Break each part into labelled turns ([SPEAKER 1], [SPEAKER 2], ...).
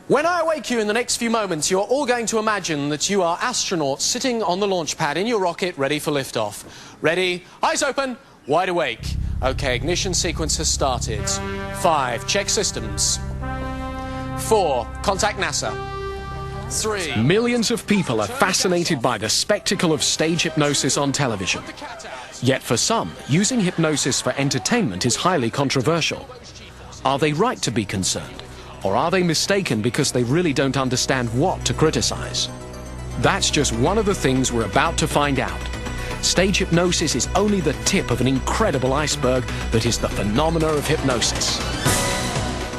[SPEAKER 1] When I wake you in the next few moments, you're all going to imagine that you are astronauts sitting on the launch pad in your rocket ready for liftoff. Ready, eyes open, wide awake. Okay, ignition sequence has started. 5, check systems. 4, contact NASA. 3...
[SPEAKER 2] Millions of people are fascinated by the spectacle of stage hypnosis on television. Yet for some, using hypnosis for entertainment is highly controversial. Are they right to be concerned? Or are they mistaken because they really don't understand what to criticize? That's just one of the things we're about to find out. Stage hypnosis is only the tip of an incredible iceberg that is the phenomena of hypnosis.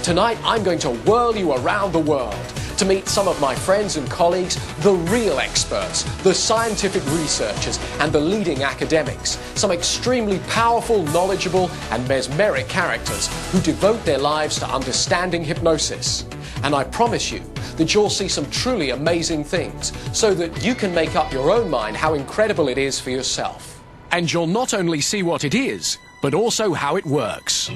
[SPEAKER 1] Tonight, I'm going to whirl you around the world to meet some of my friends and colleagues, the real experts, the scientific researchers, and the leading academics, some extremely powerful, knowledgeable, and mesmeric characters who devote their lives to understanding hypnosis. And I promise you that you'll see some truly amazing things, so that you can make up your own mind how incredible it is for yourself.
[SPEAKER 2] And you'll not only see what it is, but also how it works.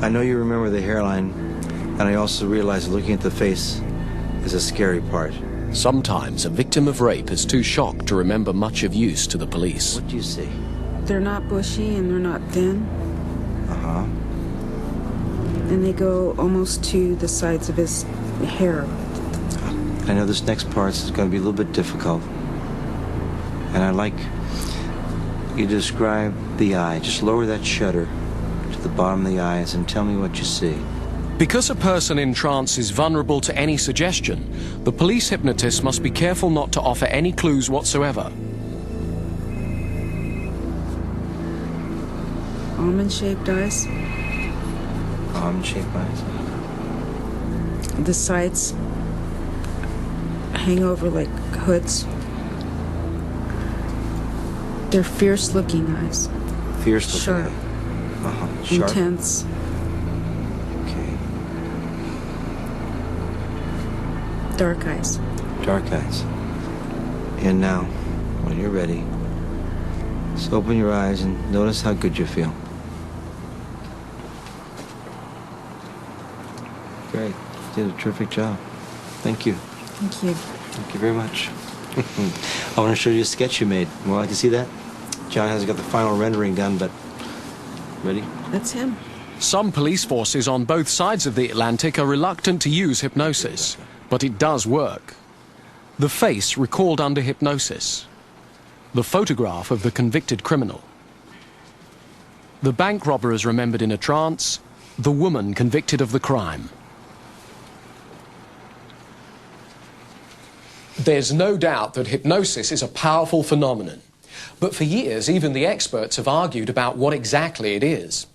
[SPEAKER 3] I know you remember the hairline, and I also realize looking at the face is a scary part.
[SPEAKER 2] Sometimes a victim of rape is too shocked to remember much of use to the police.
[SPEAKER 3] What do you see?
[SPEAKER 4] They're not bushy and they're not thin.
[SPEAKER 3] Uh-huh.
[SPEAKER 4] And they go almost to the sides of his hair.
[SPEAKER 3] I know this next part is going to be a little bit difficult. And I'd like you to describe the eye. Just lower that shutter to the bottom of the eyes and tell me what you see.
[SPEAKER 2] Because a person in trance is vulnerable to any suggestion, the police hypnotist must be careful not to offer any clues whatsoever.
[SPEAKER 4] Almond-shaped eyes.
[SPEAKER 3] Almond-shaped eyes.
[SPEAKER 4] The sides hang over like hoods. They're fierce-looking eyes.
[SPEAKER 3] Fierce-looking.
[SPEAKER 4] Sharp.
[SPEAKER 3] Sharp.
[SPEAKER 4] Intense.
[SPEAKER 3] Okay.
[SPEAKER 4] Dark eyes.
[SPEAKER 3] Dark eyes. And now, when you're ready, just open your eyes and notice how good you feel. Great. You did a terrific job. Thank you.
[SPEAKER 4] Thank you.
[SPEAKER 3] Thank you very much. I want to show you a sketch you made. Would you like to see that? John hasn't got the final rendering done, but... Ready?
[SPEAKER 4] That's him.
[SPEAKER 2] Some police forces on both sides of the Atlantic are reluctant to use hypnosis, but it does work. The face recalled under hypnosis. The photograph of the convicted criminal. The bank robber is remembered in a trance, the woman convicted of the crime.
[SPEAKER 1] There's no doubt that hypnosis is a powerful phenomenon. But for years, even the experts have argued about what exactly it is.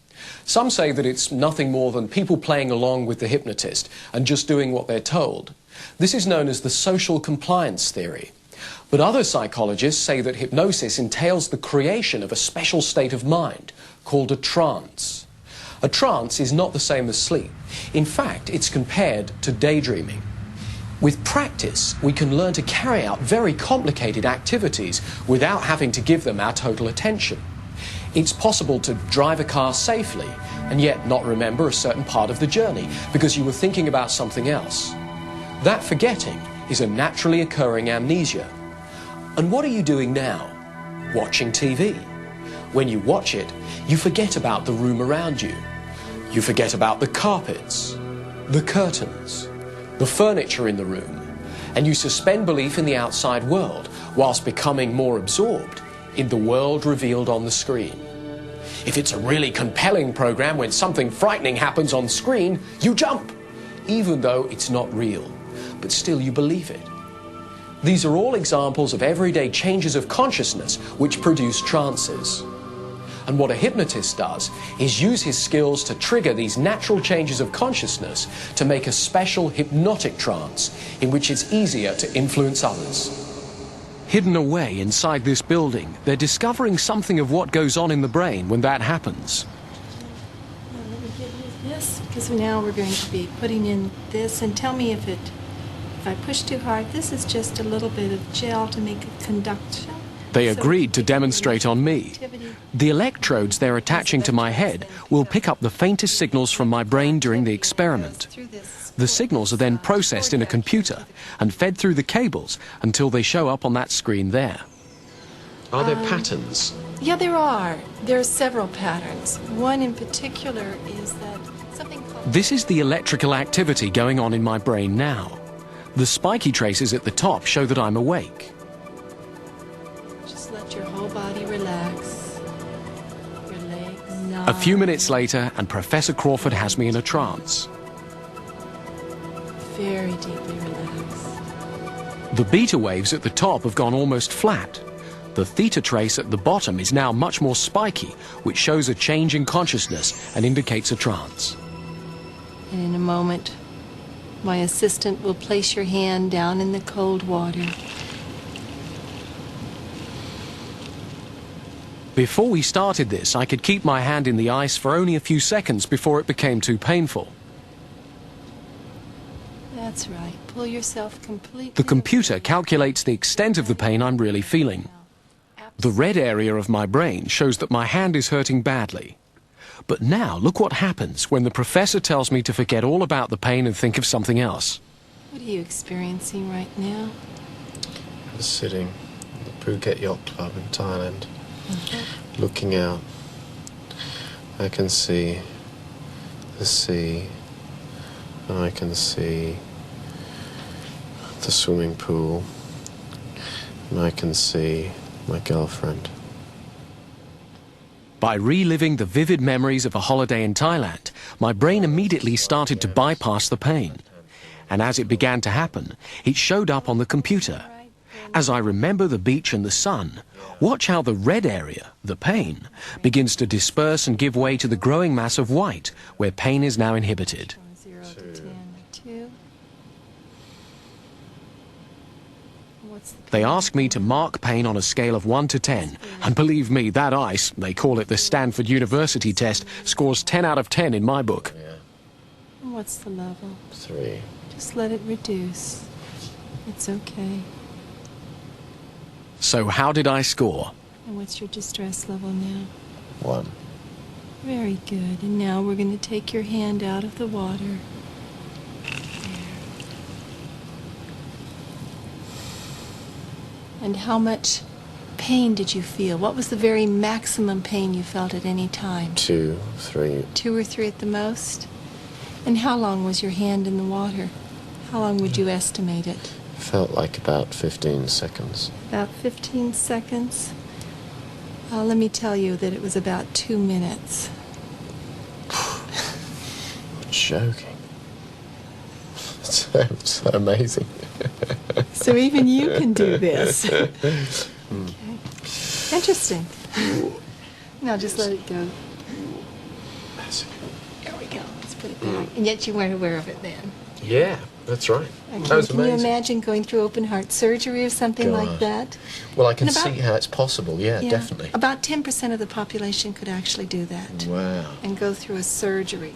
[SPEAKER 1] Some say that it's nothing more than people playing along with the hypnotist and just doing what they're told. This is known as the social compliance theory. But other psychologists say that hypnosis entails the creation of a special state of mind called a trance. A trance is not the same as sleep. In fact, it's compared to daydreaming. With practice, we can learn to carry out very complicated activities without having to give them our total attention. It's possible to drive a car safely and yet not remember a certain part of the journey because you were thinking about something else. That forgetting is a naturally occurring amnesia. And what are you doing now? Watching TV. When you watch it, you forget about the room around you. You forget about the carpets, the curtains, the furniture in the room, and you suspend belief in the outside world whilst becoming more absorbed in the world revealed on the screen. If it's a really compelling program, when something frightening happens on screen, you jump, even though it's not real, but still you believe it. These are all examples of everyday changes of consciousness which produce trances. And what a hypnotist does is use his skills to trigger these natural changes of consciousness to make a special hypnotic trance in which it's easier to influence others.
[SPEAKER 2] Hidden away inside this building, they're discovering something of what goes on in the brain when that happens.
[SPEAKER 5] Let me get rid of this, because now we're going to be putting in this, and tell me if I push too hard. This is just a little bit of gel to make it conduct.
[SPEAKER 2] They agreed to demonstrate on me. The electrodes they're attaching to my head will pick up the faintest signals from my brain during the experiment. The signals are then processed in a computer and fed through the cables until they show up on that screen there.
[SPEAKER 6] Are there patterns?
[SPEAKER 5] Yeah, there are. There are several patterns. One in particular is that something called...
[SPEAKER 2] This is the electrical activity going on in my brain now. The spiky traces at the top show that I'm awake.
[SPEAKER 5] Just let your whole body relax. Your legs.
[SPEAKER 2] A few minutes later, and Professor Crawford has me in a trance.
[SPEAKER 5] Very deeply relaxed.
[SPEAKER 2] The beta waves at the top have gone almost flat. The theta trace at the bottom is now much more spiky, which shows a change in consciousness and indicates a trance.
[SPEAKER 5] And in a moment, my assistant will place your hand down in the cold water.
[SPEAKER 2] Before we started this, I could keep my hand in the ice for only a few seconds before it became too painful.
[SPEAKER 5] That's right. Pull yourself completely.
[SPEAKER 2] The computer calculates the extent of the pain I'm really feeling. The red area of my brain shows that my hand is hurting badly. But now, look what happens when the professor tells me to forget all about the pain and think of something else.
[SPEAKER 5] What are you experiencing right now?
[SPEAKER 6] I'm sitting at the Phuket Yacht Club in Thailand, looking out. I can see the sea, and I can see the swimming pool, and I can see my girlfriend.
[SPEAKER 2] By reliving the vivid memories of a holiday in Thailand, my brain immediately started to bypass the pain. And as it began to happen, it showed up on the computer. As I remember the beach and the sun, watch how the red area, the pain, begins to disperse and give way to the growing mass of white, where pain is now inhibited.
[SPEAKER 5] 0 to 10. 2.
[SPEAKER 2] They ask me to mark pain on a scale of 1 to 10, and believe me, that ice, they call it the Stanford University test, scores 10 out of 10 in my book.
[SPEAKER 6] Yeah.
[SPEAKER 5] And what's the level?
[SPEAKER 6] 3.
[SPEAKER 5] Just let it reduce. It's okay.
[SPEAKER 2] So how did I score?
[SPEAKER 5] And what's your distress level now?
[SPEAKER 6] 1.
[SPEAKER 5] Very good. And now we're going to take your hand out of the water. And how much pain did you feel? What was the very maximum pain you felt at any time?
[SPEAKER 6] 2, 3.
[SPEAKER 5] 2 or 3 at the most? And how long was your hand in the water? How long would you estimate it?
[SPEAKER 6] Felt like about 15 seconds.
[SPEAKER 5] About 15 seconds? Let me tell you that it was about 2 minutes.
[SPEAKER 6] I'm joking. It's amazing.
[SPEAKER 5] So even you can do this. Okay. Interesting. Now just let it go. There we go. Let's put it back. And yet you weren't aware of it then.
[SPEAKER 6] Yeah, that's right.
[SPEAKER 5] Okay.
[SPEAKER 6] That was
[SPEAKER 5] Can you
[SPEAKER 6] amazing.
[SPEAKER 5] imagine going through open heart surgery or something like
[SPEAKER 6] God.
[SPEAKER 5] that?
[SPEAKER 6] Well, I can
[SPEAKER 5] And about-
[SPEAKER 6] see how it's possible. Yeah, definitely.
[SPEAKER 5] About 10% of the population could actually do that
[SPEAKER 6] Wow.
[SPEAKER 5] and go through a surgery.